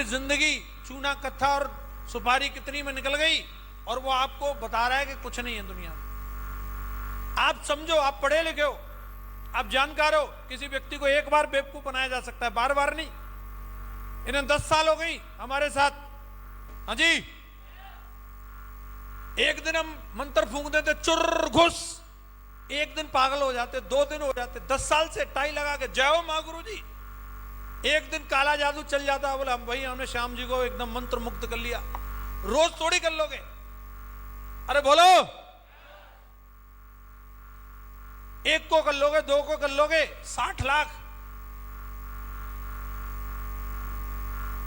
जिंदगी चूना कत्था और सुपारी कितनी में निकल गई, और वो आपको बता रहा है कि कुछ नहीं है दुनिया में। आप समझो, आप पढ़े लिखे हो, आप जानकार हो, किसी व्यक्ति को एक बार बेवकूफ बनाया जा सकता है, बार बार नहीं। इन्हें 10 साल हो गई हमारे साथ। हाँ जी, एक दिन हम मंत्र फूंक देते चुर घुस, एक दिन पागल हो जाते, 2 दिन हो जाते, 10 साल से टाई लगा के जय हो मां गुरु जी, एक दिन काला जादू चल जाता है, बोले हम भाई हमने श्याम जी को एकदम मंत्र मुक्त कर लिया। रोज थोड़ी कर लोगे, अरे बोलो, एक को कर लोगे, 2 को कर लोगे, 60 लाख।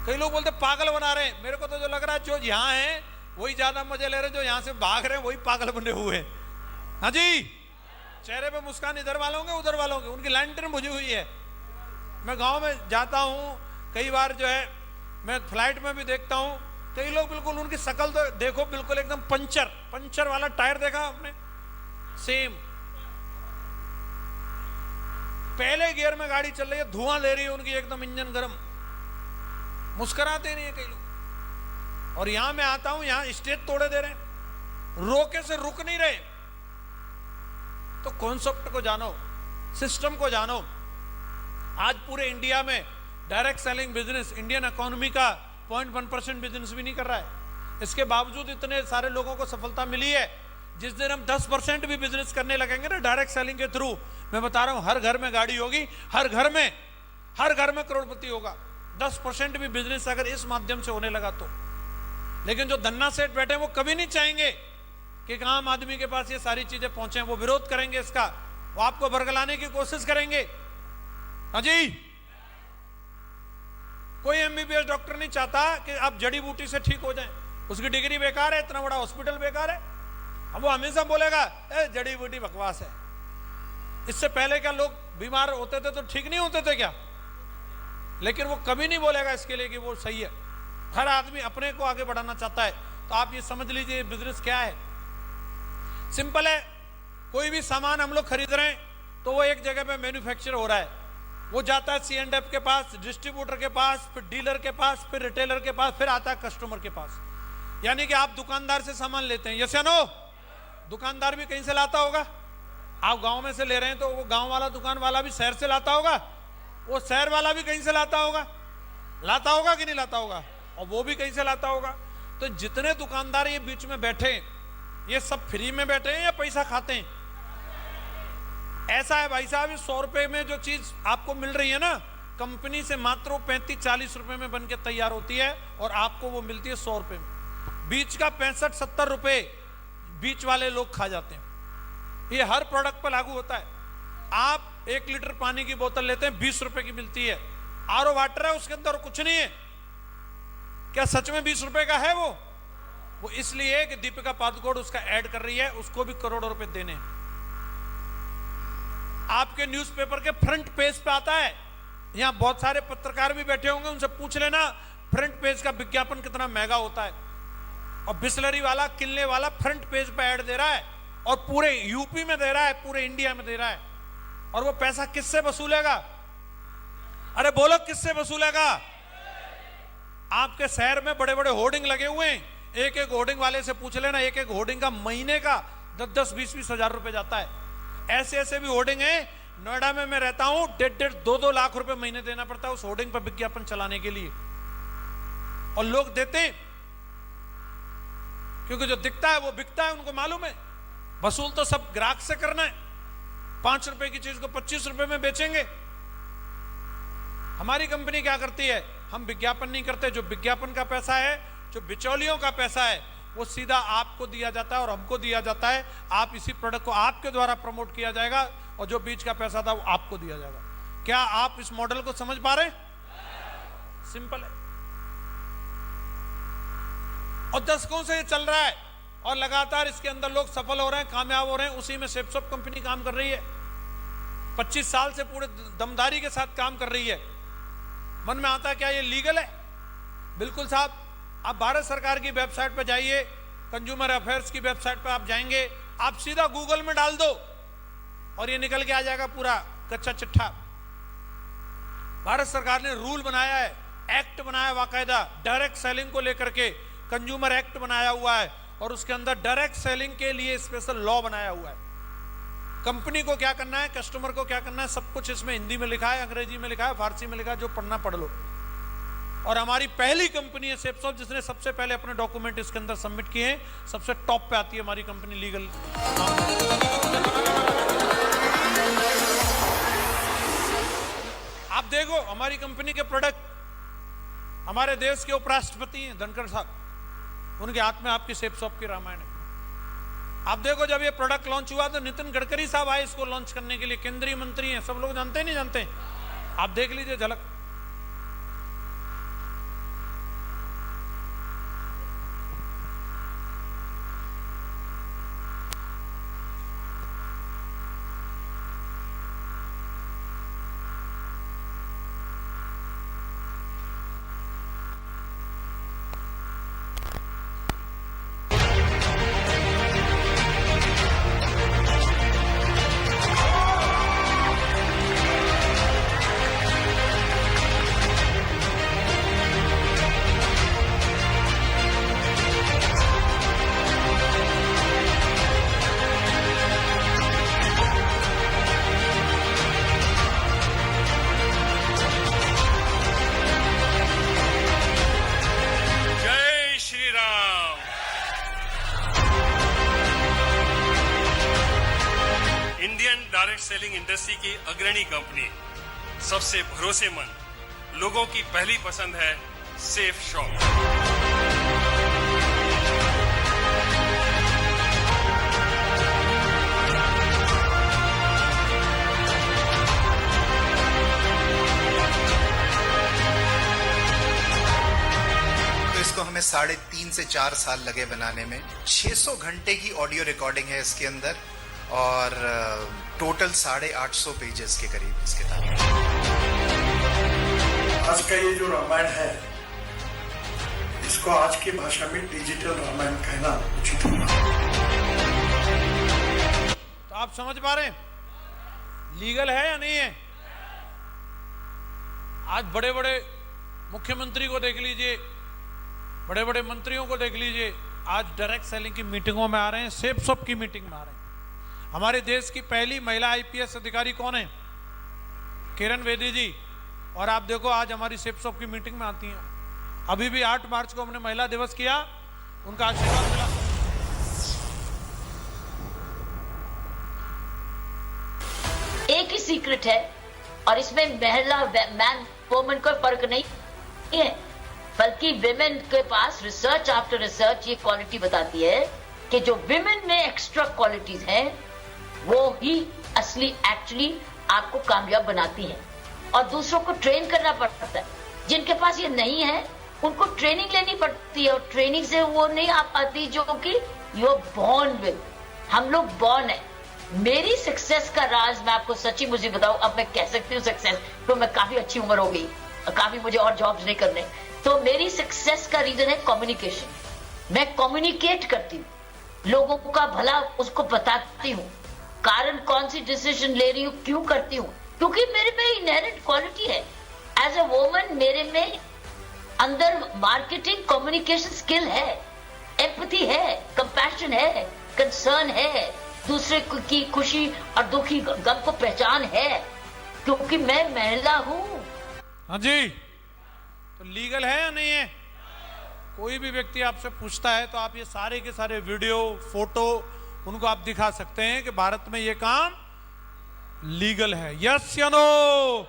कई लोग बोलते पागल बना रहे हैं, मेरे को तो जो लग रहा है जो यहां है वही ज्यादा मजे ले रहे, जो यहां से भाग रहे हैं वही पागल बने हुए हैं। हाँ जी, चेहरे पे मुस्कान इधर वालों के उधर वालों के, उनकी लैंटर्न बुझी हुई है। मैं गांव में जाता हूं कई बार, जो है मैं फ्लाइट में भी देखता हूं, कई लोग बिल्कुल उनकी शक्ल तो देखो बिल्कुल एकदम पंचर वाला टायर देखा आपने, सेम। पहले गियर में गाड़ी चल रही है, धुआं ले रही है उनकी, एकदम इंजन गर्म, मुस्कुराते नहीं है कई लोग। और यहां मैं आता हूं, यहां स्टेज तोड़े दे रहे हैं, रोके से रुक नहीं रहे। तो कॉन्सेप्ट को जानो, सिस्टम को जानो। आज पूरे इंडिया में direct selling business Indian economy का 0.1% बिजनेस भी नहीं कर रहा है। इसके बावजूद इतने सारे लोगों को सफलता मिली है। जिस दिन हम 10% भी बिजनेस करने लगेंगे ना डायरेक्ट सेलिंग के थ्रू, मैं बता रहा हूं हर घर में गाड़ी होगी, हर घर में करोड़पति होगा। 10% भी बिजनेस अगर इस माध्यम से होने लगा तो। लेकिन जो धन्ना सेठ बैठे हैं वो कभी नहीं चाहेंगे कि एक आम आदमी के पास ये सारी चीजें पहुंचे, वो विरोध करेंगे इसका, वो आपको बरगलाने की कोशिश करेंगे। हाँ जी, कोई एमबीबीएस डॉक्टर नहीं चाहता कि आप जड़ी बूटी से ठीक हो जाएं, उसकी डिग्री बेकार है, इतना बड़ा हॉस्पिटल बेकार है। अब वो हमेशा बोलेगा ए जड़ी बूटी बकवास है। इससे पहले क्या लोग बीमार होते थे तो ठीक नहीं होते थे क्या? लेकिन वो कभी नहीं बोलेगा इसके लिए कि वो सही है। हर आदमी अपने को आगे बढ़ाना चाहता है। तो आप ये समझ लीजिए बिजनेस क्या है, सिंपल है। कोई भी सामान हम लोग खरीद रहे हैं तो वो एक जगह पे मैन्युफैक्चर हो रहा है, वो जाता है C&F के पास, डिस्ट्रीब्यूटर के पास, फिर डीलर के पास, फिर रिटेलर के पास, फिर आता है कस्टमर के पास। यानी कि आप दुकानदार से सामान लेते हैं, यस या नो? दुकानदार भी कहीं से लाता होगा। आप गांव में से ले रहे हैं तो वो गांव वाला दुकान वाला भी शहर से लाता होगा, वो शहर वाला भी कहीं से लाता होगा कि नहीं लाता होगा, और वो भी कहीं से लाता होगा। तो जितने दुकानदार ये बीच में बैठे, ये सब फ्री में बैठे हैं या पैसा खाते हैं? ऐसा है भाई साहब, 100 रुपए में जो चीज आपको मिल रही है ना कंपनी से, मात्र 35-40 रुपए में बनके तैयार होती है और आपको वो मिलती है 100 रुपए में। बीच का 65-70 रुपए बीच वाले लोग खा जाते हैं। ये हर प्रोडक्ट पर लागू होता है। आप 1 लीटर पानी की बोतल लेते हैं, 20 रुपए की मिलती है। आरओ वाटर है, उसके अंदर कुछ नहीं है। क्या सच में 20 रुपए का है वो इसलिए कि दीपिका पादुकोण उसका ऐड कर रही है, उसको भी करोड़ों रुपए देने हैं। आपके न्यूज़पेपर के फ्रंट पेज पे आता है। यहां बहुत सारे पत्रकार भी बैठे होंगे, उनसे पूछ लेना फ्रंट पेज का विज्ञापन कितना महंगा होता है। और बिस्लरी वाला, किले वाला फ्रंट पेज पे ऐड दे रहा है, और पूरे यूपी में दे रहा है, पूरे इंडिया में दे रहा है। और वो पैसा किससे वसूलेगा? अरे बोलो, किससे वसूलेगा? आपके शहर में बड़े बड़े होर्डिंग लगे हुए हैं, एक एक होर्डिंग वाले से पूछ लेना, एक एक होर्डिंग का महीने का 10-10, 20-20 हजार रुपए जाता है। ऐसे ऐसे भी होर्डिंग है। नोएडा में मैं रहता हूं, 1.5, 2-2 लाख रुपए महीने देना पड़ता है उस होर्डिंग पर विज्ञापन चलाने के लिए। और लोग देते हैं क्योंकि जो दिखता है वो बिकता है, उनको मालूम है। वसूल तो सब ग्राहक से करना है। 5 रुपए की चीज को 25 रुपए में बेचेंगे। हमारी कंपनी क्या करती है, हम विज्ञापन नहीं करते। जो विज्ञापन का पैसा है, जो बिचौलियों का पैसा है, वो सीधा आपको दिया जाता है और हमको दिया जाता है। आप इसी प्रोडक्ट को आपके द्वारा प्रमोट किया जाएगा और जो बीच का पैसा था वो आपको दिया जाएगा। क्या आप इस मॉडल को समझ पा रहे हैं? सिंपल है। और दशकों से ये चल रहा है और लगातार इसके अंदर लोग सफल हो रहे हैं, कामयाब हो रहे हैं। उसी में सेपसॉप कंपनी काम कर रही है, 25 साल से पूरे दमदारी के साथ काम कर रही है। मन में आता है क्या ये लीगल है? बिल्कुल साहब। आप भारत सरकार की वेबसाइट पर जाइए, कंज्यूमर अफेयर्स की वेबसाइट पर आप जाएंगे, आप सीधा गूगल में डाल दो और ये निकल के आ जाएगा पूरा कच्चा चिट्ठा। भारत सरकार ने रूल बनाया है एक्ट बनाया बाकायदा डायरेक्ट सेलिंग को लेकर के, कंज्यूमर एक्ट बनाया हुआ है और उसके अंदर डायरेक्ट सेलिंग के लिए स्पेशल लॉ बनाया हुआ है। कंपनी को क्या करना है, कस्टमर को क्या करना है, सब कुछ इसमें हिंदी में लिखा है, अंग्रेजी में लिखा है, फारसी में लिखा है, जो पढ़ना पढ़ लो। और हमारी पहली कंपनी है सेप्सॉफ्ट जिसने सबसे पहले अपने डॉक्यूमेंट इसके अंदर सबमिट किए हैं। सबसे टॉप पे आती है हमारी कंपनी लीगल। आप देखो हमारी कंपनी के प्रोडक्ट, हमारे देश के उपराष्ट्रपति हैं धनखड़ साहब, उनके हाथ में आपकी सेप्सॉफ्ट की रामायण है। आप देखो जब ये प्रोडक्ट लॉन्च हुआ तो नितिन गडकरी साहब आए इसको लॉन्च करने के लिए, केंद्रीय मंत्री हैं, सब लोग जानते नहीं जानते, आप देख लीजिए झलक। डायरेक्ट सेलिंग इंडस्ट्री की अग्रणी कंपनी, सबसे भरोसेमंद, लोगों की पहली पसंद है सेफ शॉप। तो इसको हमें 3.5 से 4 साल लगे बनाने में। 600 घंटे की ऑडियो रिकॉर्डिंग है इसके अंदर और टोटल 850 पेजेस के करीब इस किताब में। आज का ये जो रामायण है, इसको आज की भाषा में डिजिटल रामायण कहना उचित होगा। तो आप समझ पा रहे हैं लीगल है या नहीं है? आज बड़े बड़े मुख्यमंत्री को देख लीजिए, बड़े बड़े मंत्रियों को देख लीजिए, आज डायरेक्ट सेलिंग की मीटिंगों में आ रहे हैं, सेप्सॉफ्ट की मीटिंग में आ रहे हैं। हमारे देश की पहली महिला आईपीएस अधिकारी कौन है? किरण बेदी जी। और आप देखो आज हमारी सेप्सॉफ्ट की मीटिंग में आती हैं। अभी भी 8 मार्च को हमने महिला दिवस किया, उनका आशीर्वाद मिला। एक ही सीक्रेट है और इसमें महिला मैन वुमेन कोई फर्क नहीं है, बल्कि विमेन के पास रिसर्च आफ्टर रिसर्च ये क्वालिटी बताती है कि जो विमेन में एक्स्ट्रा क्वालिटीज हैं वो ही असली एक्चुअली आपको कामयाब बनाती हैं। और दूसरों को ट्रेन करना पड़ता है। जिनके पास ये नहीं है उनको ट्रेनिंग लेनी पड़ती है, और ट्रेनिंग से वो नहीं आ पाती जो कि यू आर बॉर्न विद। हम लोग बॉर्न है। मेरी सक्सेस का राज मैं आपको सच्ची मुझे बताऊं, अब मैं कह सकती हूँ सक्सेस, तो मैं काफी अच्छी उम्र हो गई, काफी मुझे और जॉब्स नहीं करने। तो मेरी सक्सेस का रीजन है कम्युनिकेशन। मैं कम्युनिकेट करती हूँ, लोगों का भला उसको बताती हूँ, कारण कौन सी डिसीजन ले रही हूँ, क्यों करती हूँ, क्योंकि मेरे में इनहेरेंट क्वालिटी है। एज अ वुमन मेरे में अंदर मार्केटिंग कम्युनिकेशन स्किल है, एम्पैथी है, कंपैशन है, कंसर्न है, दूसरे की खुशी और दुखी गम को पहचान है, क्योंकि मैं महिला हूं। हाँ जी, तो लीगल है या नहीं है? कोई भी व्यक्ति आपसे पूछता है तो आप ये सारे के सारे वीडियो, फोटो उनको आप दिखा सकते हैं कि भारत में ये काम लीगल है। यस या नो?